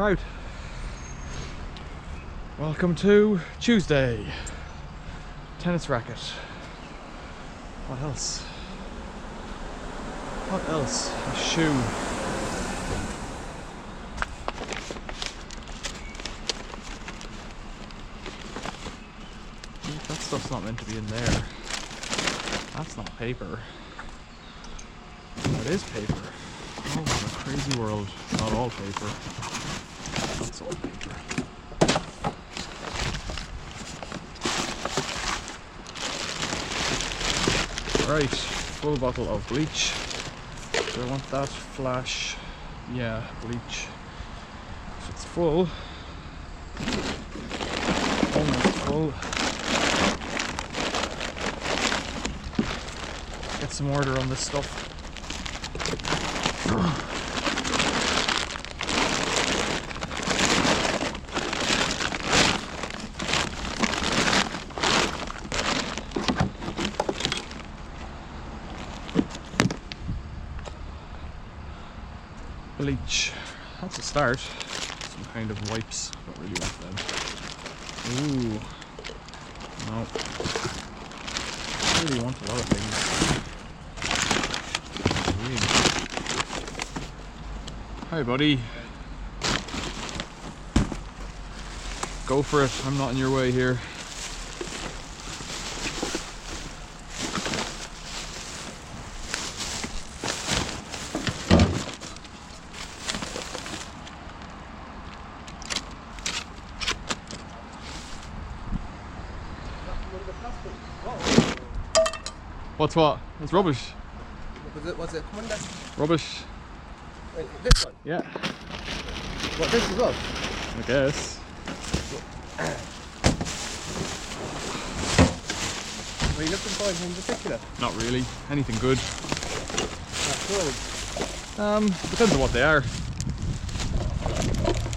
Right. Welcome to Tuesday. Tennis racket. What else? What else? A shoe. That stuff's not meant to be in there. That's not paper. That is paper. Oh, what a crazy world. Not all paper. That's all paper. Right, full bottle of bleach. Do I want that? Flash. Yeah, bleach. If it's full, almost full. Get some order on this stuff. Bleach. That's a start. Some kind of wipes. Don't really want them. Ooh. No. I really want a lot of things. Hi, buddy. Go for it. I'm not in your way here. What's what? It's rubbish. Was it? Come on, that's Rubbish. wait, this one. Yeah. What, this as well? I guess. Were you looking for anything in particular? Not really. Anything good. Clothes. Depends on what they are. I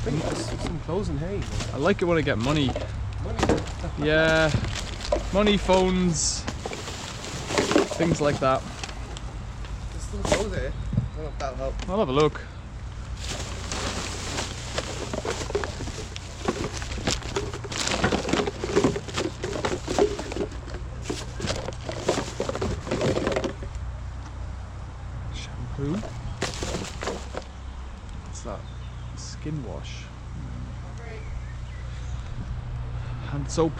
think there's some clothes in here. I like it when I get money. Money. Yeah. Money, phones, things like that. There's some clothes here. I don't know if that'll help. I'll have a look. Shampoo. What's that? Skin wash. Hand soap.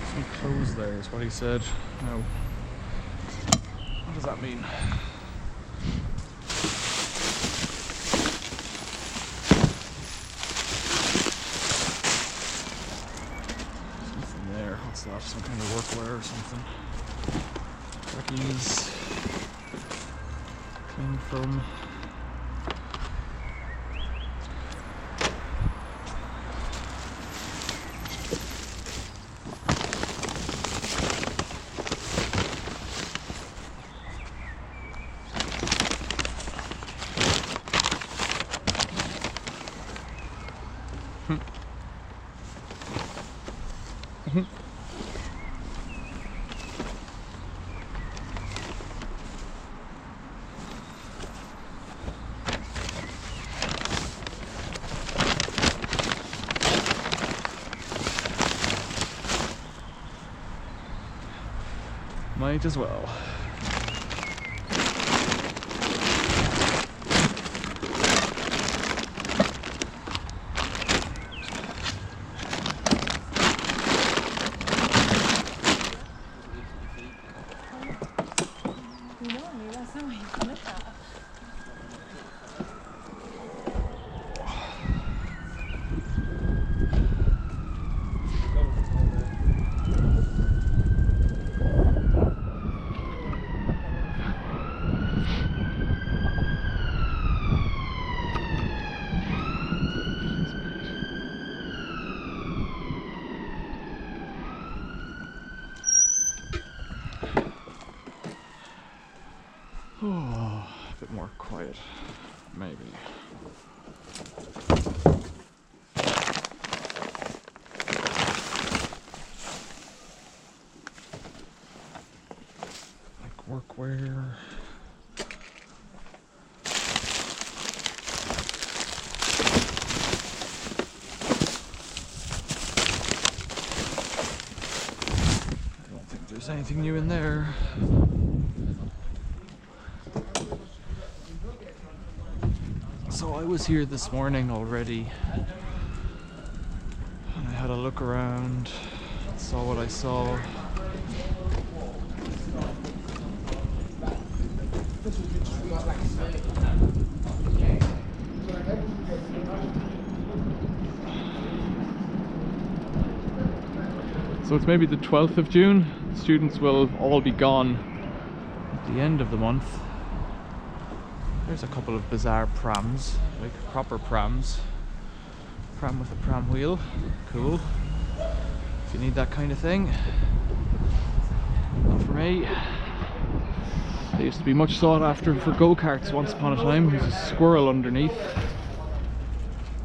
Some clothes there is what he said. No. What does that mean? What's that? Some kind of workwear or something. Trackies. Cling film. Might as well. Oh, a bit more quiet, maybe. anything new in there. So I was here this morning already, and I had a look around, saw what I saw. So it's maybe the 12th of June. Students will all be gone at the end of the month. There's a couple of bizarre prams, like proper prams. Pram with a pram wheel, cool. If you need that kind of thing. Not for me. They used to be much sought after for go-karts once upon a time. There's a squirrel underneath,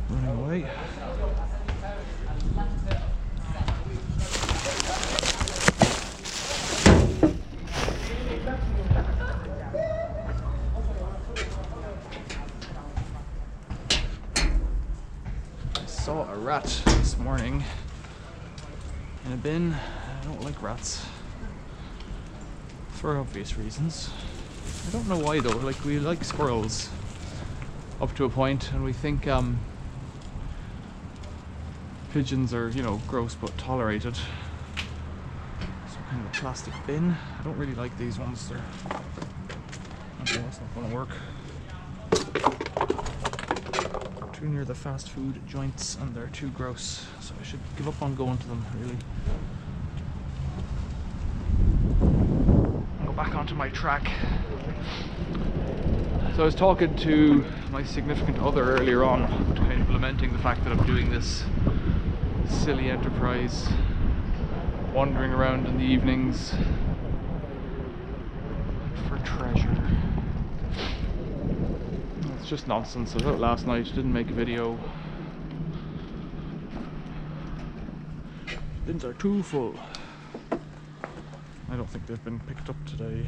running away. Saw a rat this morning in a bin. I don't like rats for obvious reasons. I don't know why though. Like, we like squirrels up to a point, and we think pigeons are, you know, gross but tolerated. Some kind of a plastic bin. I don't really like these ones. They're okay, that's not gonna work. Too near the fast food joints, and they're too gross, so I should give up on going to them, really. I'll go back onto my track. So I was talking to my significant other earlier on, kind of lamenting the fact that I'm doing this silly enterprise, wandering around in the evenings for treasure. It's just nonsense. I was out last night, didn't make a video. Bins are too full. I don't think they've been picked up today.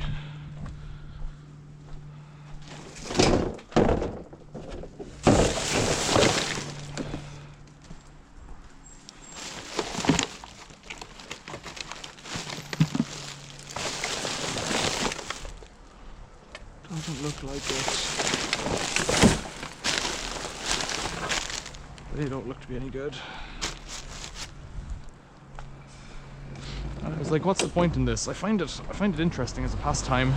Doesn't look like it. They don't look to be any good. I was like, what's the point in this? I find it interesting as a pastime.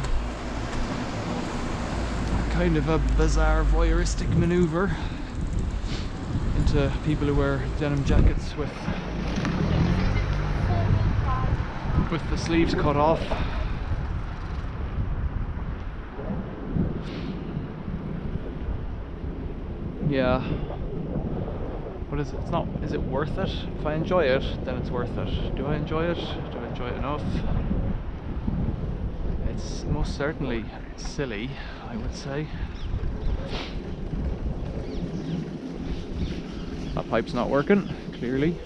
Kind of a bizarre voyeuristic maneuver into people who wear denim jackets with the sleeves cut off. Yeah. But is it worth it? If I enjoy it, then it's worth it. Do I enjoy it? Do I enjoy it enough? It's most certainly silly, I would say. That pipe's not working, clearly.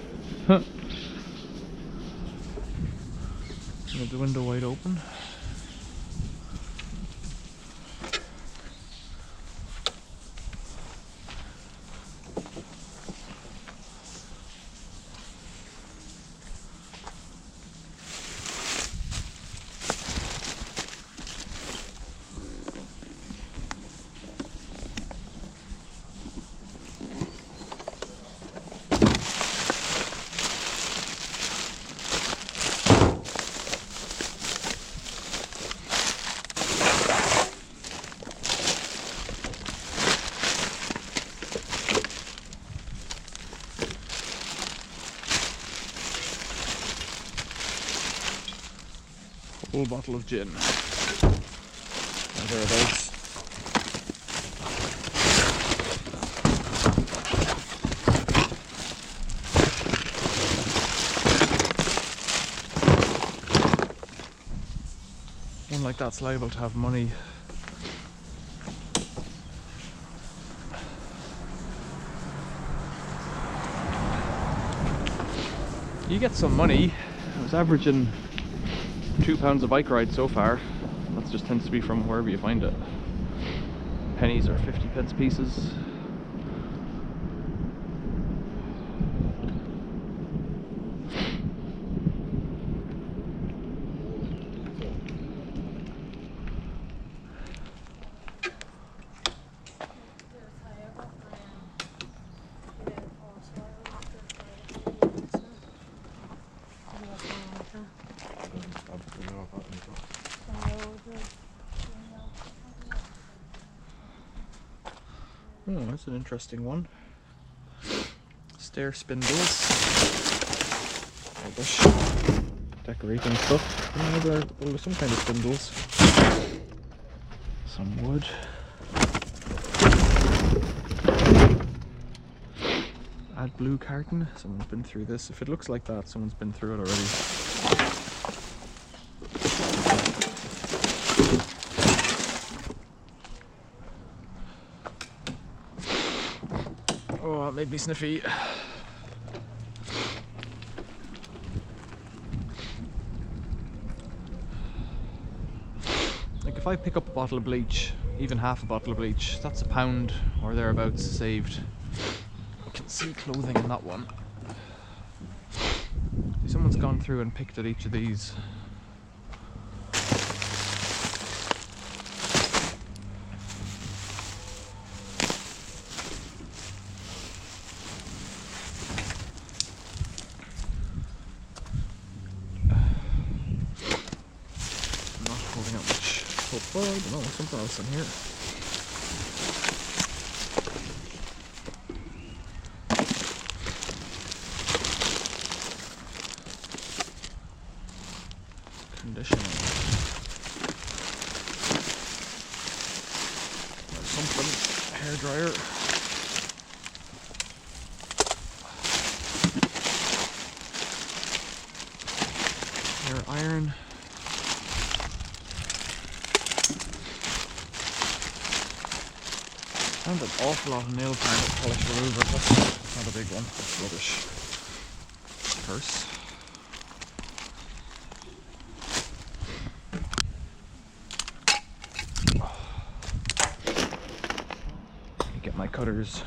Leave the window wide open. Full bottle of gin. Thereabouts. One like that's liable to have money. You get some money. I was averaging £2 a bike ride so far. That just tends to be from wherever you find it. Pennies are 50p pieces. Oh, that's an interesting one. Stair spindles. Rubbish. Decorating stuff. There's some kind of spindles. Some wood. Add blue carton. Someone's been through this. If it looks like that, someone's been through it already. Oh, that made me sniffy. Like if I pick up a bottle of bleach, even half a bottle of bleach, that's £1 or thereabouts saved. You can see clothing in that one. Someone's gone through and picked at each of these. Oh, I don't know, something else in here. Conditioning. There's something. Hairdryer. Hair iron. Found an awful lot of nail polish remover. That's not a big one. That's rubbish. Purse. Let me get my cutters.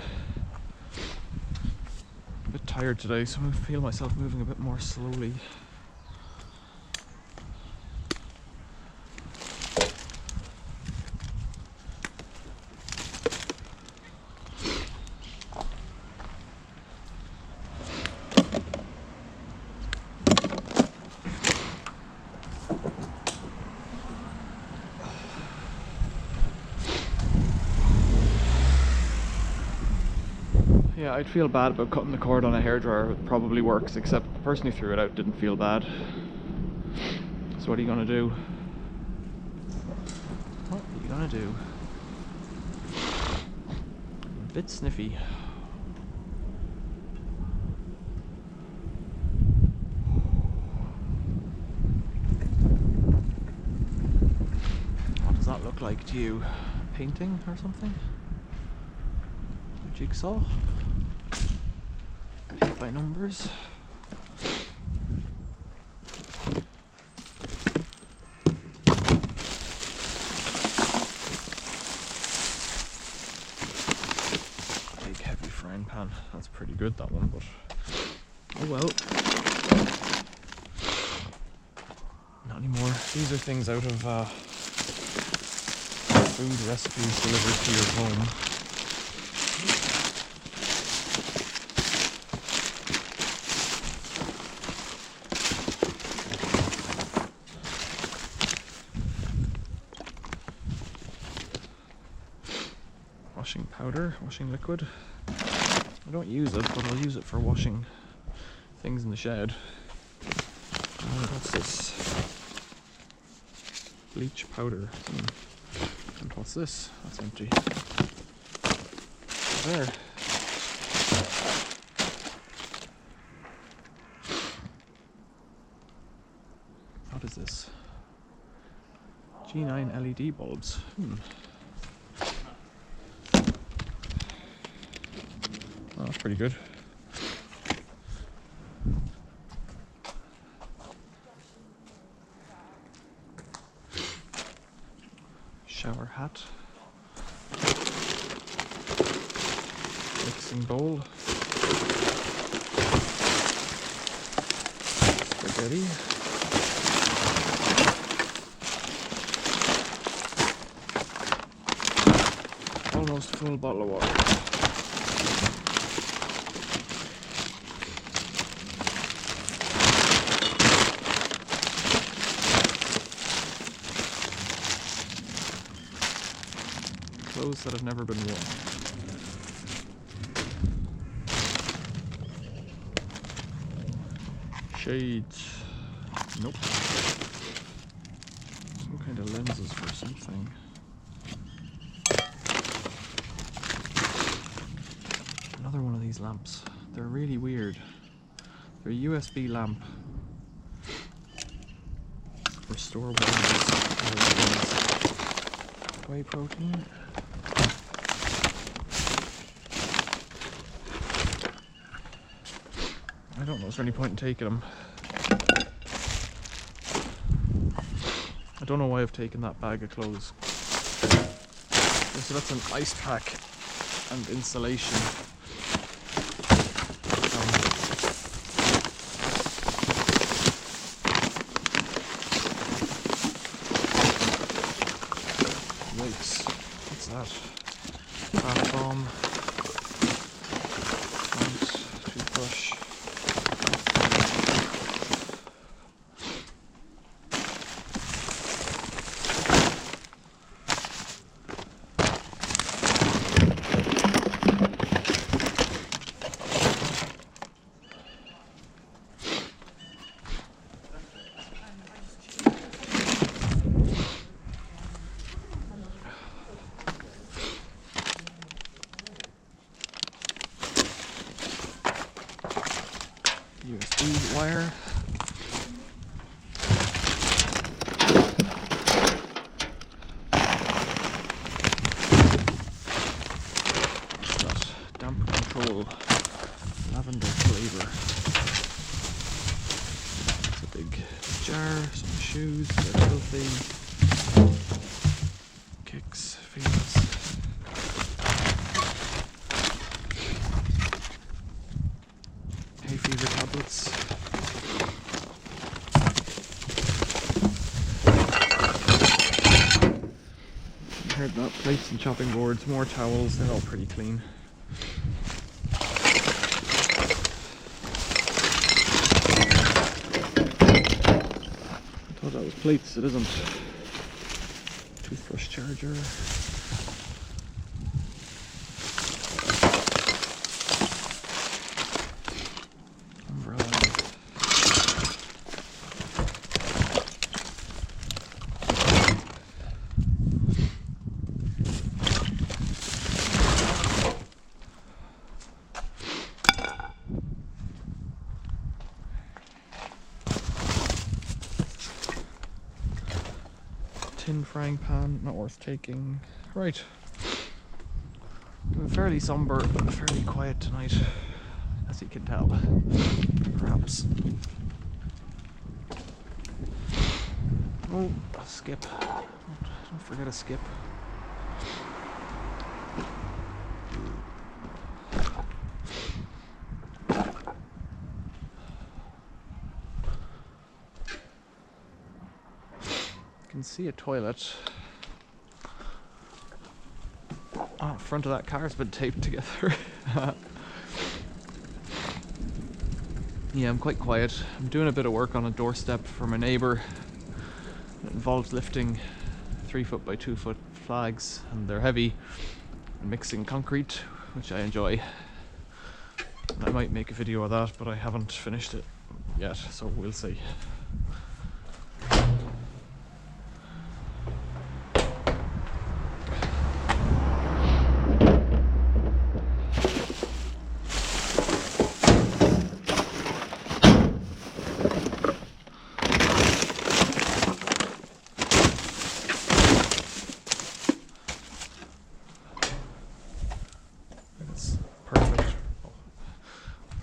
I'm a bit tired today, so I feel myself moving a bit more slowly. Yeah, I'd feel bad about cutting the cord on a hairdryer. It probably works, except the person who threw it out didn't feel bad. So what are you gonna do? What are you gonna do? I'm a bit sniffy. What does that look like to you? Painting or something? A jigsaw? Paint by numbers. Big heavy frying pan. That's pretty good, that one, but oh well. Not anymore. These are things out of food recipes delivered to your home. Washing powder, washing liquid. I don't use it, but I'll use it for washing things in the shed. What's this? Bleach powder. And what's this? That's empty. There. What is this? G9 LED bulbs. Oh, that's pretty good. Shower hat. Mixing bowl. Spaghetti. Almost full bottle of water. Clothes that have never been worn. Shades. Nope. Some kind of lenses for something. Another one of these lamps. They're really weird. They're a USB lamp. Restore whey protein. I don't know, is there any point in taking them? I don't know why I've taken that bag of clothes. So that's an ice pack and insulation. Yikes, what's that? Bath bomb. Toothbrush. USB wire. That damp control, lavender flavor. It's a big jar, some shoes, they're filthy. Kicks, feels. Hay fever tablets. I heard that. Plates and chopping boards, more towels, they're all pretty clean. I thought that was plates, it isn't. Toothbrush charger. Tin frying pan, not worth taking. Right. I'm fairly somber, fairly quiet tonight, as you can tell. Perhaps. Oh, a skip. Don't forget a skip. You can see a toilet. Oh, front of that car's been taped together. Yeah, I'm quite quiet. I'm doing a bit of work on a doorstep for my neighbour. It involves lifting 3 foot by 2 foot flags, and they're heavy, and mixing concrete, which I enjoy. And I might make a video of that, but I haven't finished it yet, so we'll see.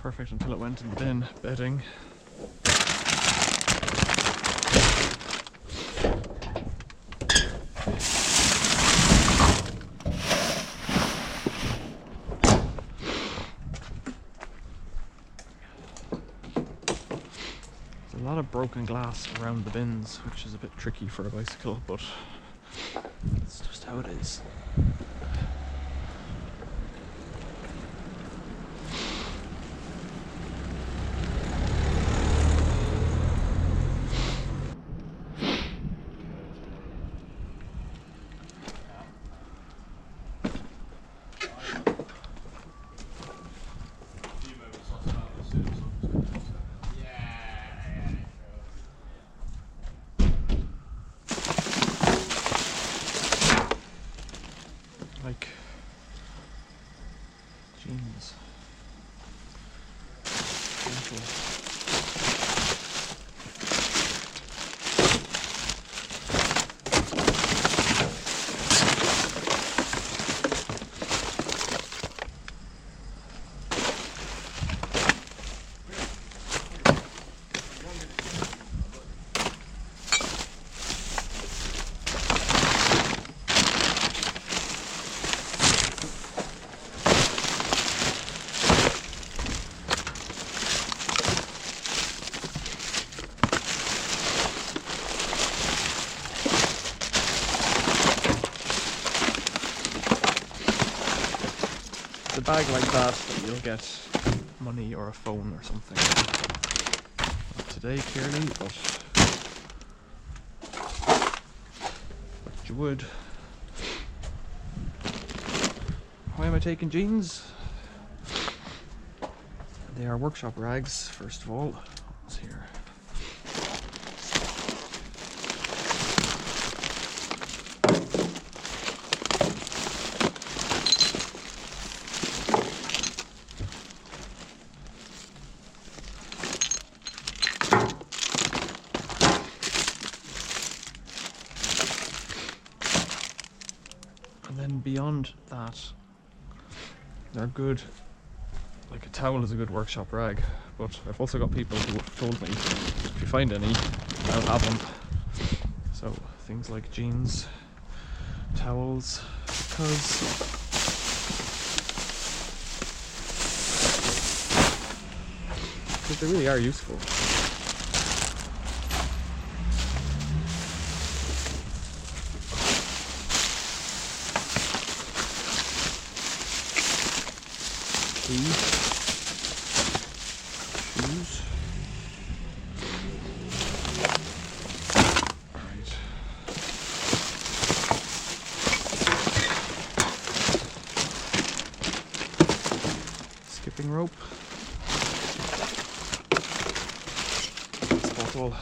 Perfect until it went in the bin. Bedding. There's a lot of broken glass around the bins, which is a bit tricky for a bicycle, but it's just how it is. jeans. Gentle. A bag like that, you'll get money or a phone or something. Not today, clearly, but you would. Why am I taking jeans? They are workshop rags, first of all. What's here? Beyond that, they're good. Like a towel is a good workshop rag, but I've also got people who have told me if you find any, I'll have them. So things like jeans, towels, because they really are useful. Shoes. Right. Skipping rope. Gas bottle.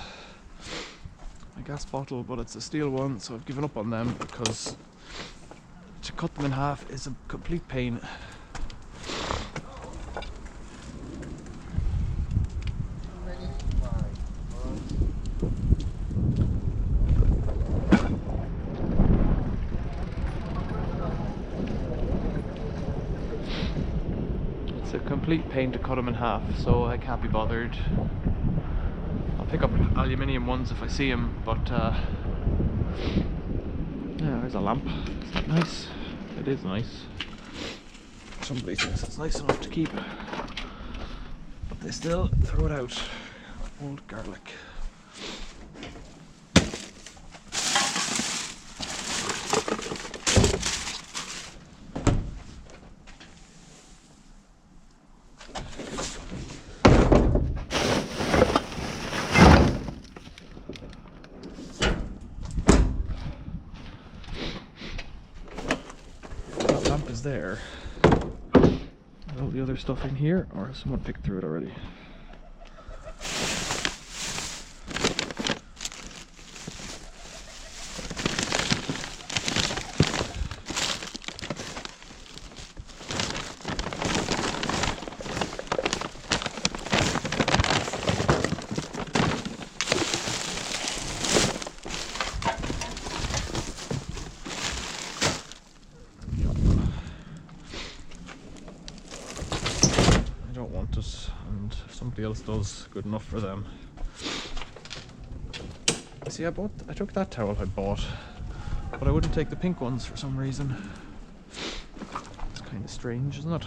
A gas bottle, but it's a steel one, so I've given up on them because to cut them in half is a complete pain. It's a complete pain to cut them in half, so I can't be bothered. I'll pick up aluminium ones if I see them, but yeah, there's a lamp. Is that nice? It is nice. Somebody thinks it's nice enough to keep, but they still throw it out. Old garlic. Is there all the other stuff in here, or has someone picked through it already? And if somebody else does, good enough for them. See, I took that towel I bought, but I wouldn't take the pink ones for some reason. It's kind of strange, isn't it?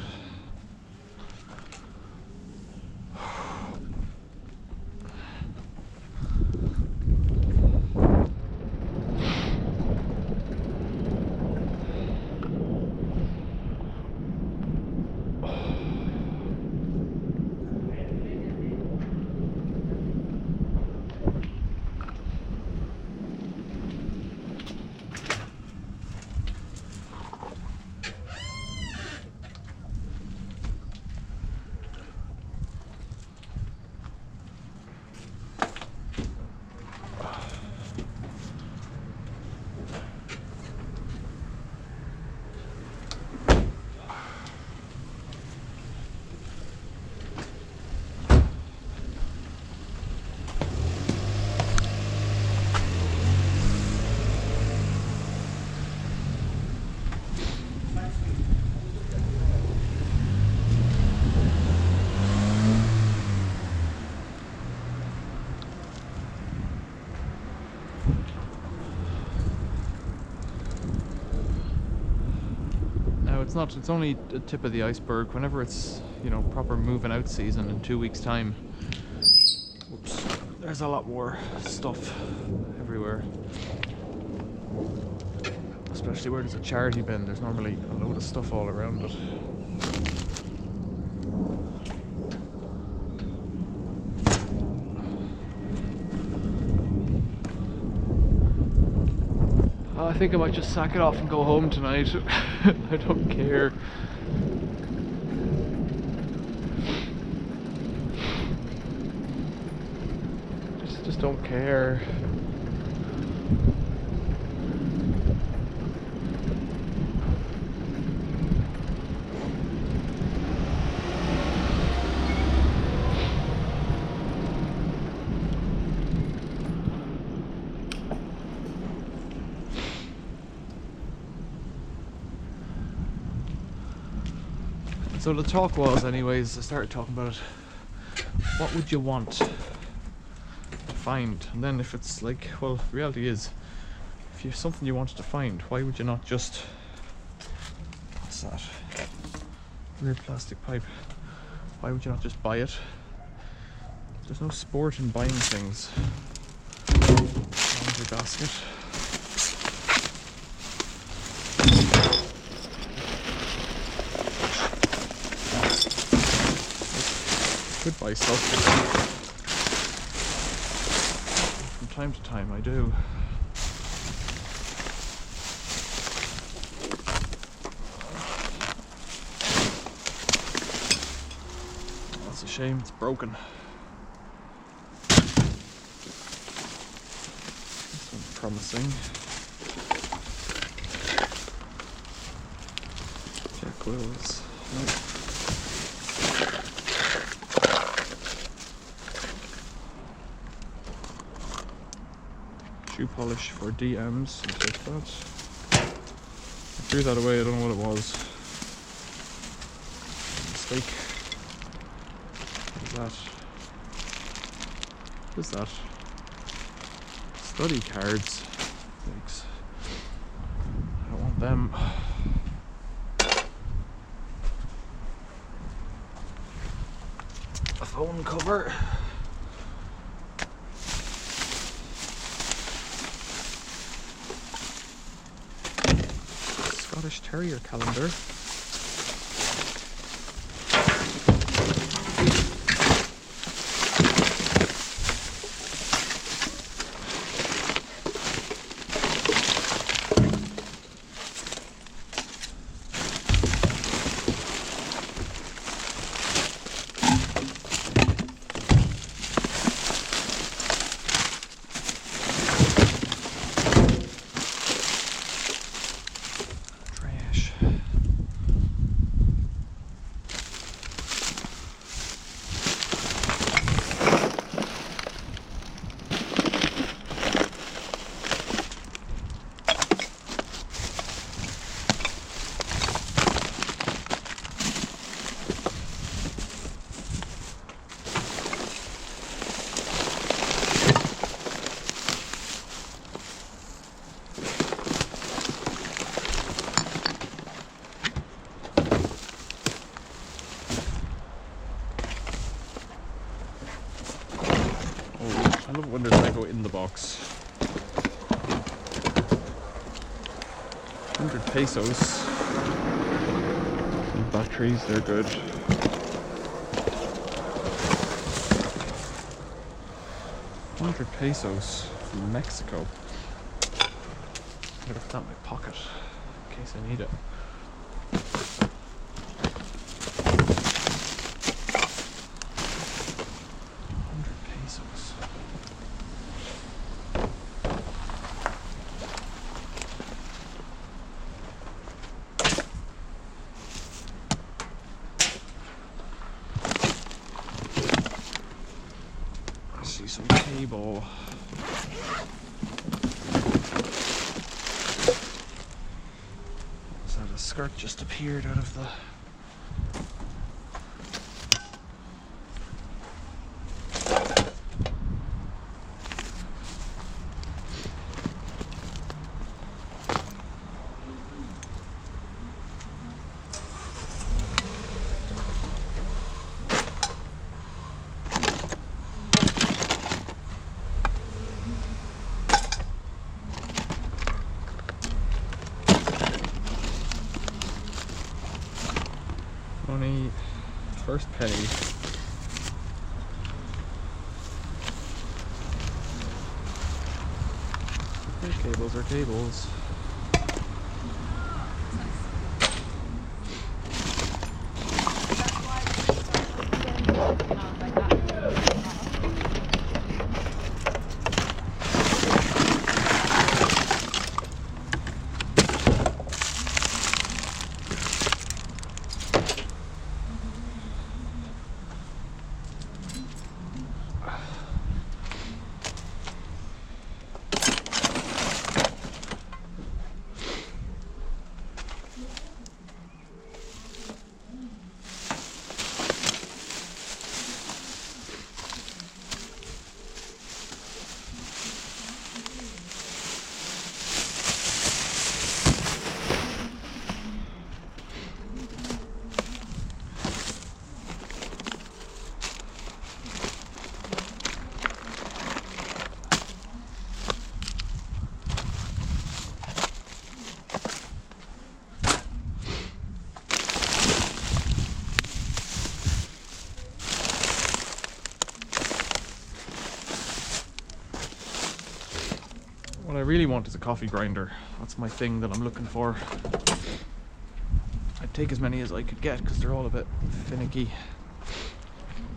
it's not. It's only the tip of the iceberg. Whenever it's, you know, proper moving out season in 2 weeks' time, whoops, there's a lot more stuff everywhere. Especially where there's a charity bin, there's normally a load of stuff all around it. I think I might just sack it off and go home tonight. I don't care. Just don't care. So the talk was, anyways, I started talking about it. What would you want to find? And then if it's like, well, the reality is, if you have something you wanted to find, why would you not just, what's that? Weird plastic pipe. Why would you not just buy it? There's no sport in buying things. Laundry basket. Could buy stuff. From time to time I do. That's a shame, it's broken. This one's promising. Jack Wills. Nope. Shoe polish for DMs, I'll take that. I threw that away, I don't know what it was. Mistake. What is that? Study cards. Thanks. I don't want them. A phone cover. Scottish Terrier calendar. I love it when there's Lego in the box. 100 pesos. And batteries, they're good. 100 pesos from Mexico. I'm gonna put that in my pocket in case I need it. Some cable. So the skirt just appeared out of the... First penny. Their cables are cables. What I really want is a coffee grinder. That's my thing that I'm looking for. I'd take as many as I could get because they're all a bit finicky.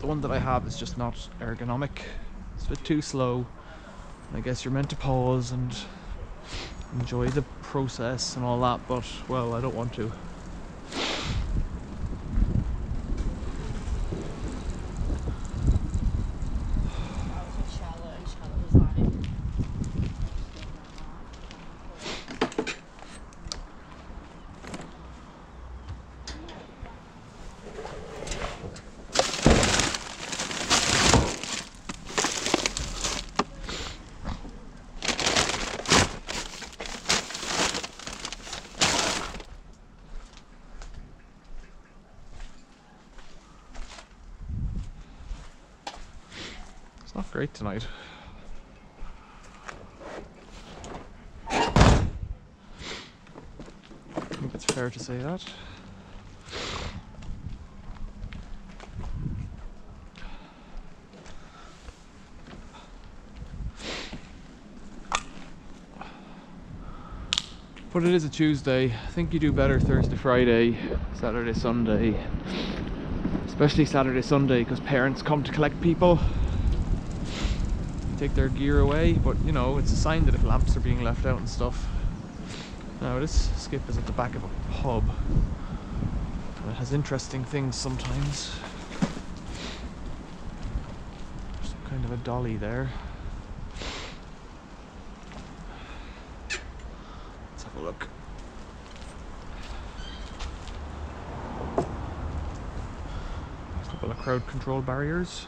The one that I have is just not ergonomic. It's a bit too slow. I guess you're meant to pause and enjoy the process and all that, but well, I don't want to. Not great tonight. I think it's fair to say that. But it is a Tuesday. I think you do better Thursday, Friday, Saturday, Sunday. Especially Saturday, Sunday, because parents come to collect people. Take their gear away, but you know, it's a sign that if lamps are being left out and stuff. Now this skip is at the back of a pub, and it has interesting things sometimes. There's some kind of a dolly there. Let's have a look. A couple of crowd control barriers,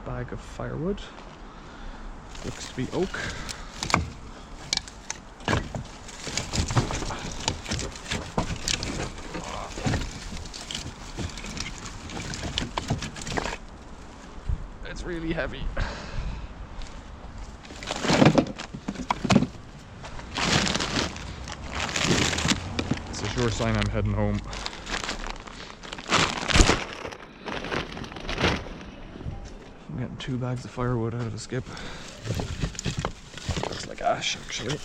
bag of firewood. Looks to be oak. It's really heavy. It's a sure sign I'm heading home. I'm getting 2 bags of firewood out of a skip. Looks like ash, actually.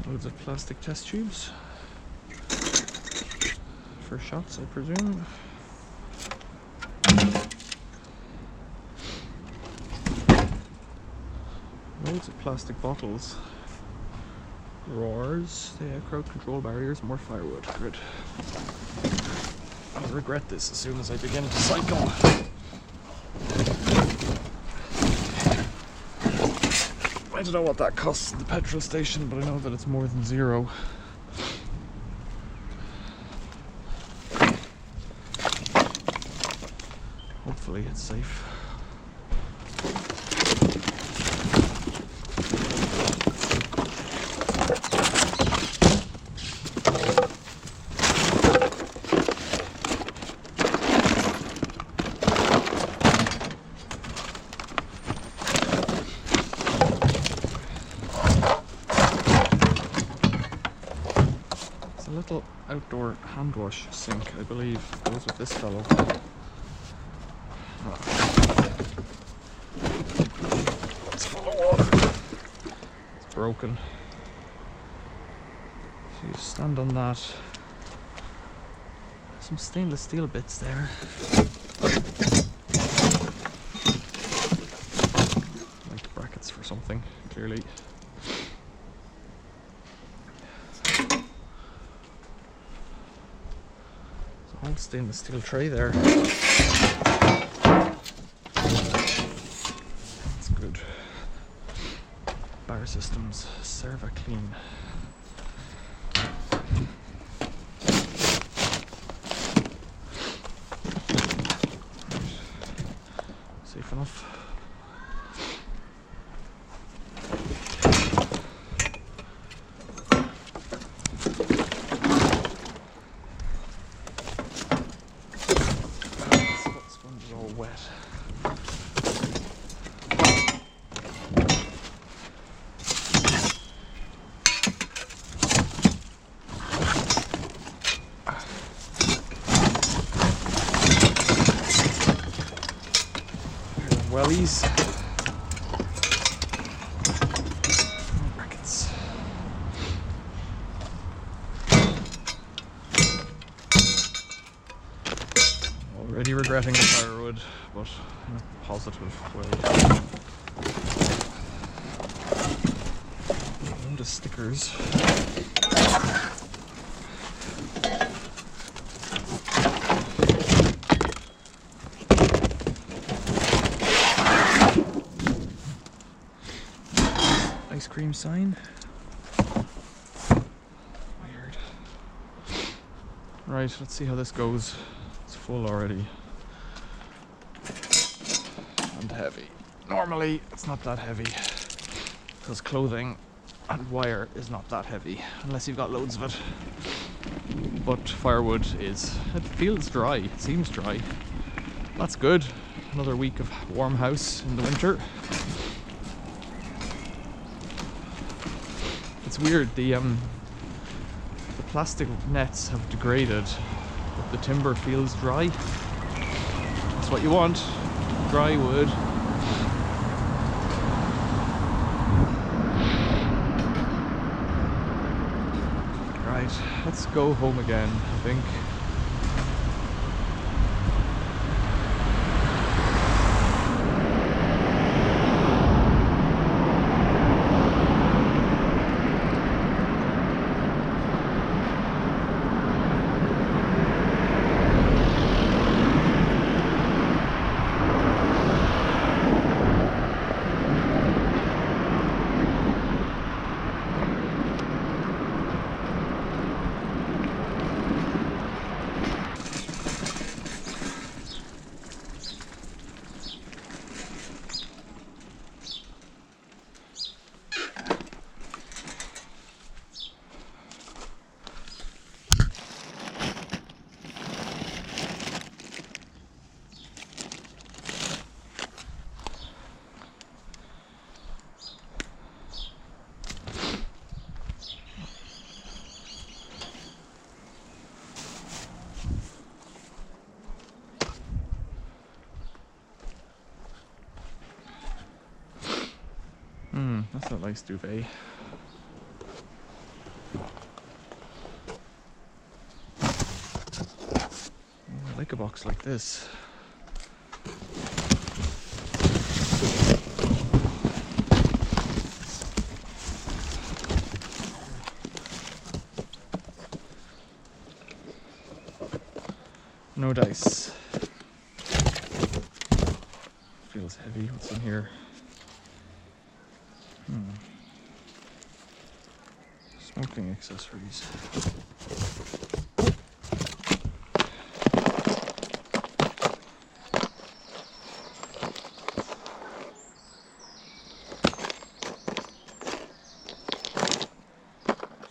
Loads of plastic test tubes for shots, I presume. Loads of plastic bottles. Roars, yeah, crowd control barriers, more firewood. Good. I'll regret this as soon as I begin to cycle. I don't know what that costs at the petrol station, but I know that it's more than zero. Hopefully it's safe. little outdoor hand wash sink, I believe, goes with this fellow. It's full of water. It's broken. So you stand on that. Some stainless steel bits there. Like brackets for something, clearly. Whole stainless steel tray there. That's good. Bar systems, Serva clean. Safe enough. Wellies. Brackets. Already regretting the firewood, but in a positive way. And the stickers. Ice cream sign. Weird. Right, let's see how this goes. It's full already. And heavy. Normally, it's not that heavy. Because clothing and wire is not that heavy. Unless you've got loads of it. But firewood is. It feels dry. It seems dry. That's good. Another week of warm house in the winter. It's weird, the plastic nets have degraded, but the timber feels dry. That's what you want, dry wood. Right, let's go home again, I think. That's a nice duvet. I like a box like this. No dice. Feels heavy. What's in here? Smoking accessories.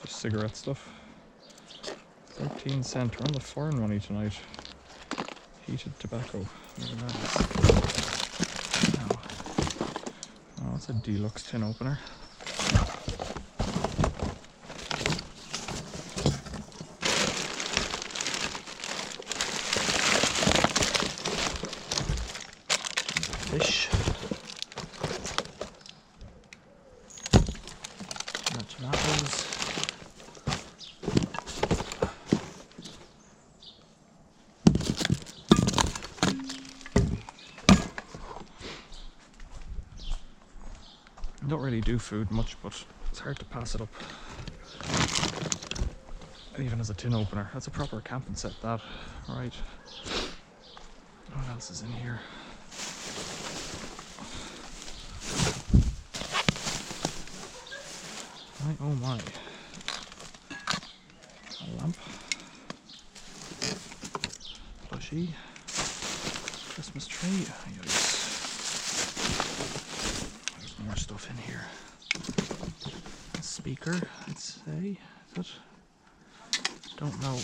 Just cigarette stuff. 13 cent. We're on the foreign money tonight. Heated tobacco. Whatever that is. Oh, that's a deluxe tin opener. More tomatoes. I don't really do food much, but it's hard to pass it up. Even as a tin opener. That's a proper camping set, that. Right. What else is in here? Right, oh my. A lamp. Plushie. Christmas tree. Yikes. There's more stuff in here. A speaker, I'd say. Is it? Don't know.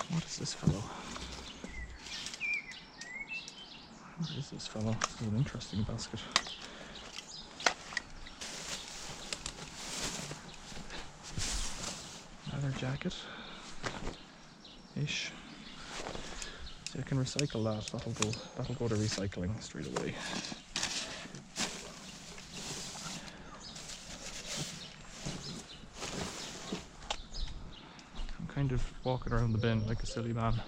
What is this fellow? What is this fellow? This is an interesting basket. Leather jacket. Ish. So I can recycle that. That'll go to recycling straight away. Kind of walking around the bin like a silly man.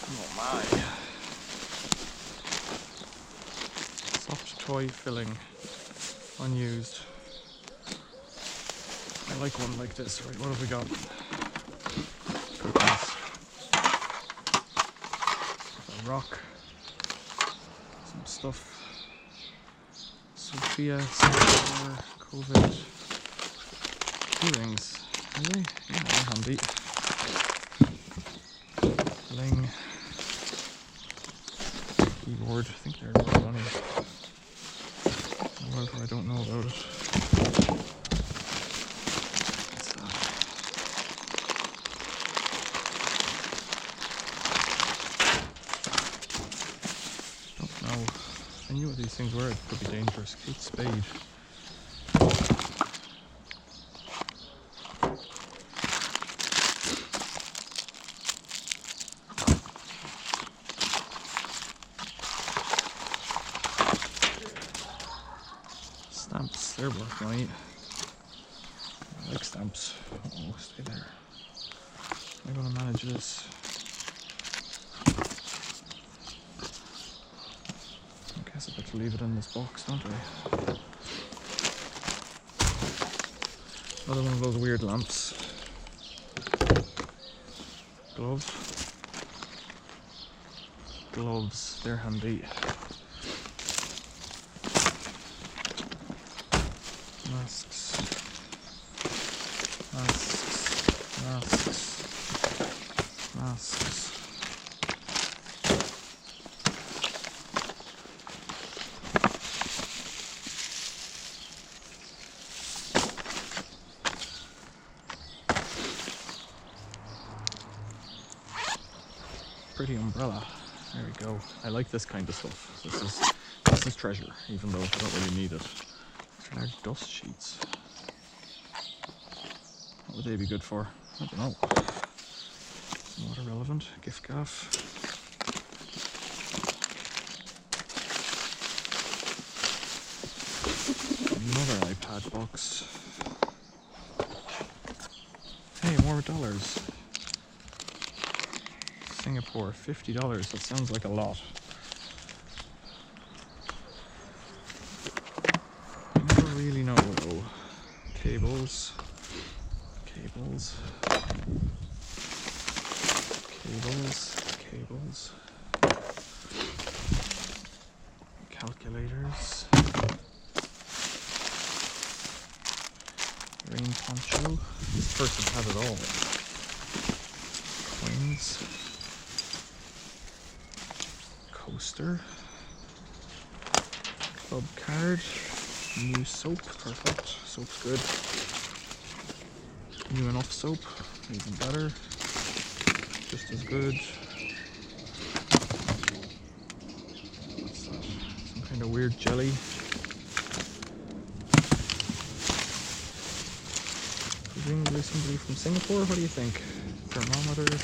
Oh my. Soft toy filling, unused. I like one like this. Right, what have we got? Cookies. A rock. Some stuff. Sophia, Singapore, COVID. Earrings. Are they? Yeah, they're handy. Bling. Keyboard. I think they're worth money. However, I don't know about it. I knew what these things were, it could be dangerous. Kate Spade. Stamps, they're worth money. I like stamps. Oh, stay there. How am I going to manage this? I guess I better leave it in this box, don't I? Another one of those weird lamps. Gloves. Gloves, they're handy. Masks. Masks. Masks. Masks. Pretty umbrella. There we go. I like this kind of stuff. This is treasure, even though I don't really need it. These are large dust sheets. What would they be good for? I don't know. Not irrelevant. Gift gaff. Another iPad box. Hey, more dollars. Singapore, $50. That sounds like a lot. I never really know though. Cables. Cables. Cables. Cables. Calculators. Rain poncho. This person had it all. Coins. Coaster. Club card. New soap. Perfect. Soap's good. New enough soap, even better. Just as good. What's that? Some kind of weird jelly. Presumably somebody from Singapore. What do you think? Thermometer.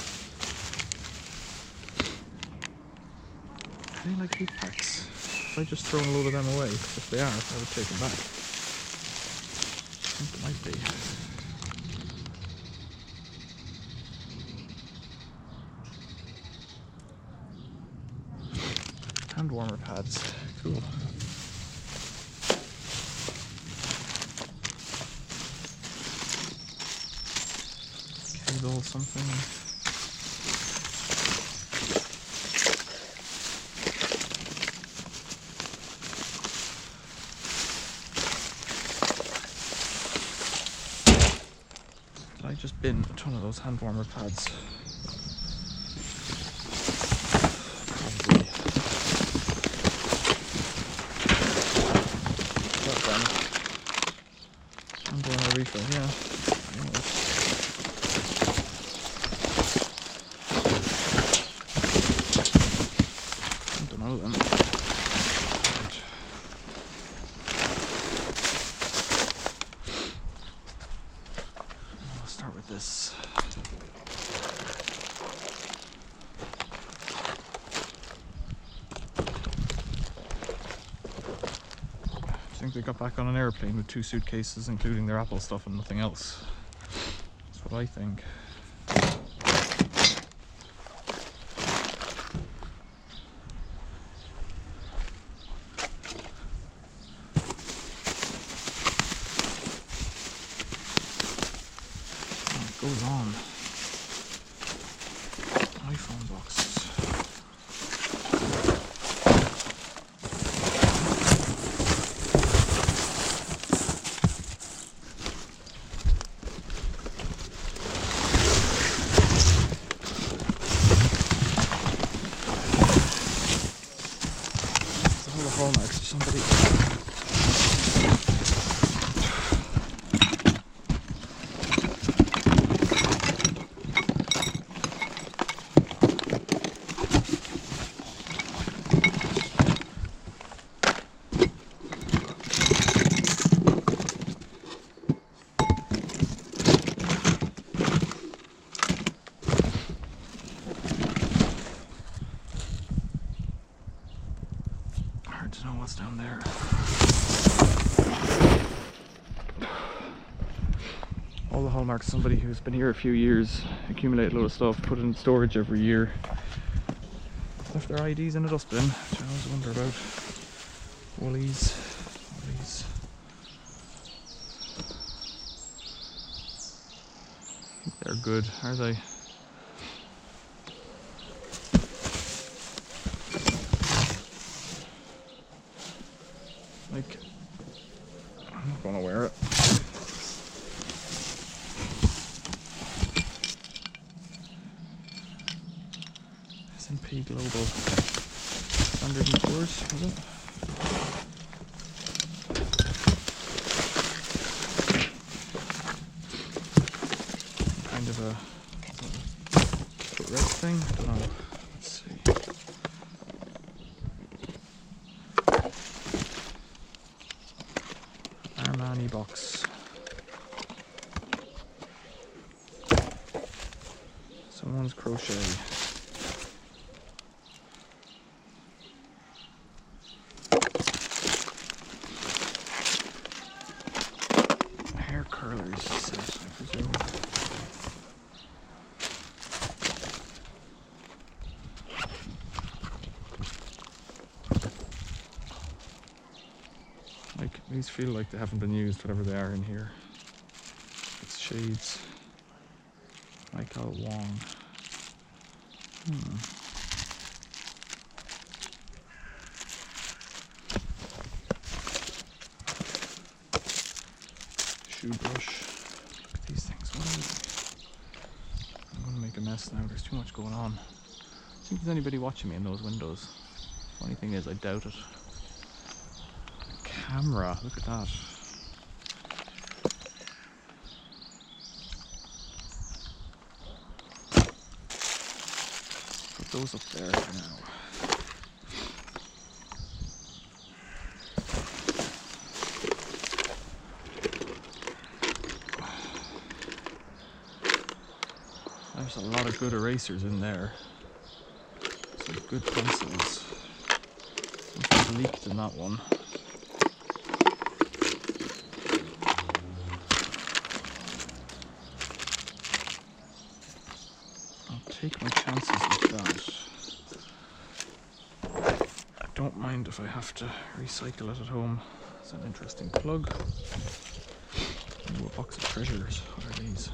Are they like heat packs? If I just thrown a load of them away, if they are, I would take them back. I think it might be. Hand warmer pads. Cool. Cable something. I just bin a ton of those hand warmer pads. Probably. That's done. Hand warmer refill, yeah. I don't know then. This. I think they got back on an airplane with 2 suitcases, including their Apple stuff and nothing else. That's what I think. Goes on. iPhone boxes. There's all the hallmarks of somebody. Hard to know what's down there. All the hallmarks, somebody who's been here a few years, accumulate a load of stuff, put it in storage every year, left their IDs in a dustbin, which I always wonder about. Woolies. I think they're good, are they? Like, I'm not gonna wear it. S&P Global. Standard & Poor's, is it? Kind of a red thing? I don't know. Let's see. Armani box. Someone's crochet. Hair curlers set, I presume. Like, these feel like they haven't been used, whatever they are in here. It's shades. Michael Wong. Shoe brush. Look at these things. What are they? I'm going to make a mess now. There's too much going on. I think there's anybody watching me in those windows. Funny thing is, I doubt it. A camera. Look at that. those up there for now. There's a lot of good erasers in there. Some good pencils. Something's leaked in that one. I'll take my chances with that. I don't mind if I have to recycle it at home. It's an interesting plug. Ooh, a box of treasures. What are these?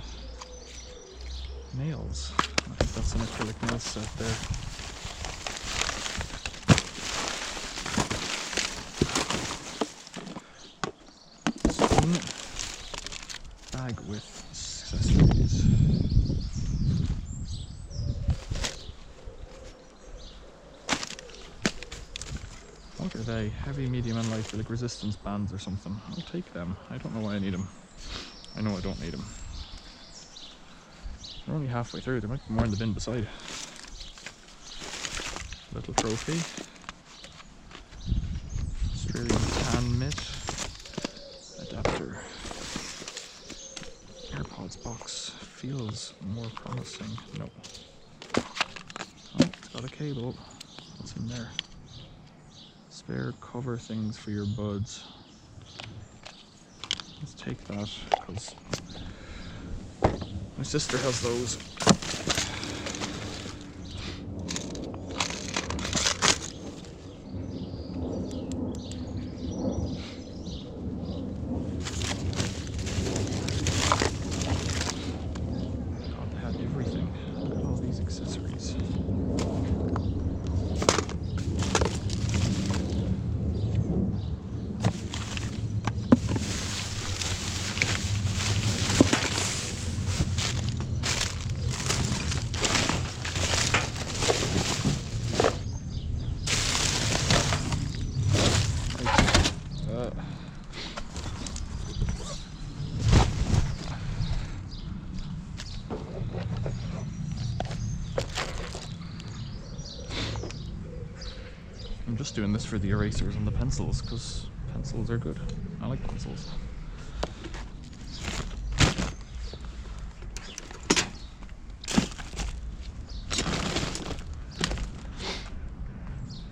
Nails. I think that's an acrylic nail set there. Spoon. Bag with accessories. What are they? Heavy, medium and light, feel like resistance bands or something. I'll take them. I don't know why I need them. I know I don't need them. We're only halfway through. There might be more in the bin beside. Little trophy. Australian tan mitt. Adapter. AirPods box. Feels more promising. No. Oh, it's got a cable. What's in there? Spare cover things for your buds. Let's take that because my sister has those. God, they had everything. Look at all these accessories. I'm just doing this for the erasers and the pencils because pencils are good. I like pencils.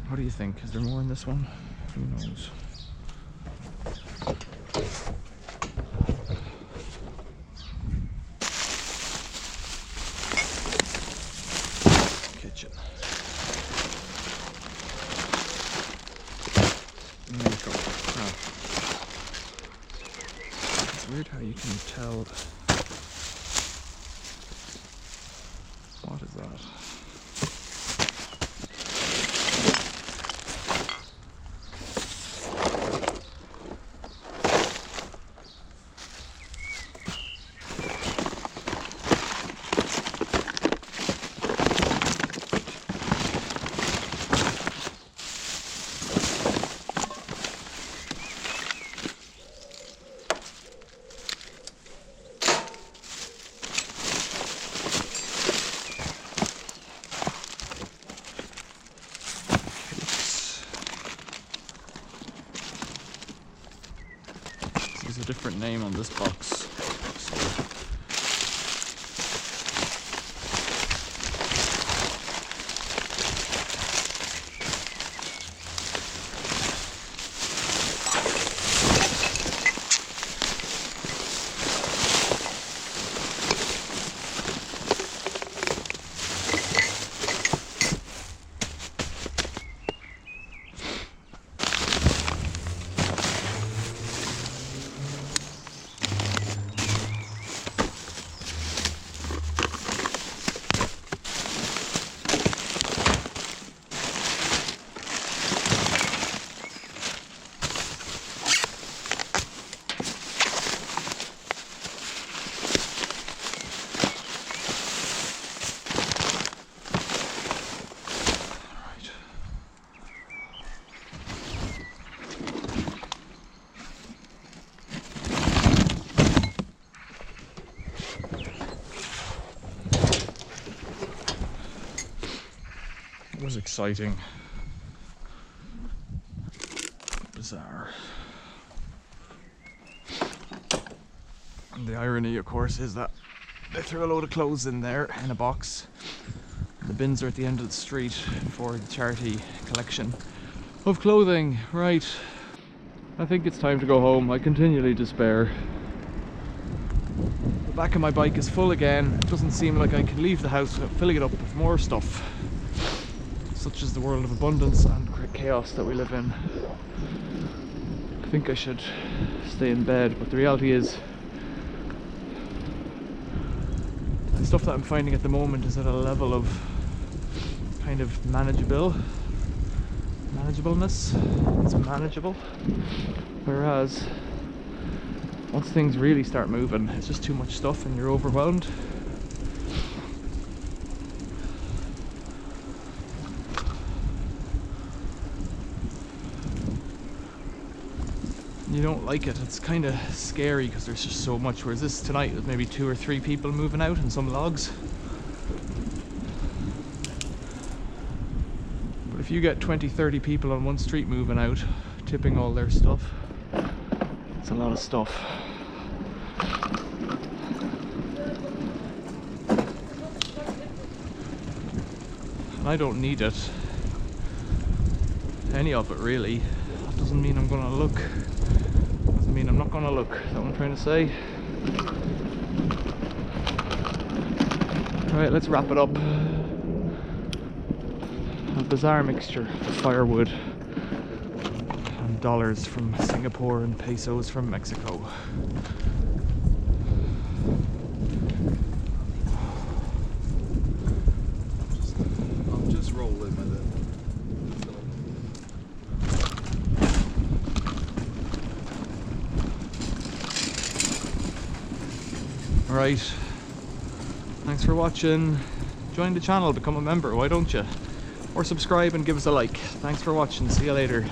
What do you think? Is there more in this one? Who knows? Kitchen. Makeup. Oh. It's weird how you can tell. What is that? There's a different name on this box. was exciting. Bizarre. And the irony, of course, is that they threw a load of clothes in there in a box. The bins are at the end of the street for the charity collection of clothing. Right, I think it's time to go home. I continually despair. The back of my bike is full again. It doesn't seem like I can leave the house without filling it up with more stuff. Such is the world of abundance and chaos that we live in. I think I should stay in bed, but the reality is the stuff that I'm finding at the moment is at a level of kind of manageableness. It's manageable. Whereas once things really start moving, it's just too much stuff and you're overwhelmed. You don't like it. It's kind of scary because there's just so much. Whereas this tonight was maybe 2 or 3 people moving out and some logs. But if you get 20-30 people on one street moving out, tipping all their stuff, it's a lot of stuff. And I don't need it. Any of it really. That doesn't mean I'm gonna look. Doesn't mean I'm not gonna look. Is that what I'm trying to say? Alright, let's wrap it up. A bizarre mixture of firewood and dollars from Singapore and pesos from Mexico. I'm just rolling with it. Alright, thanks for watching. Join the channel, become a member, why don't you? Or subscribe and give us a like. Thanks for watching, see you later.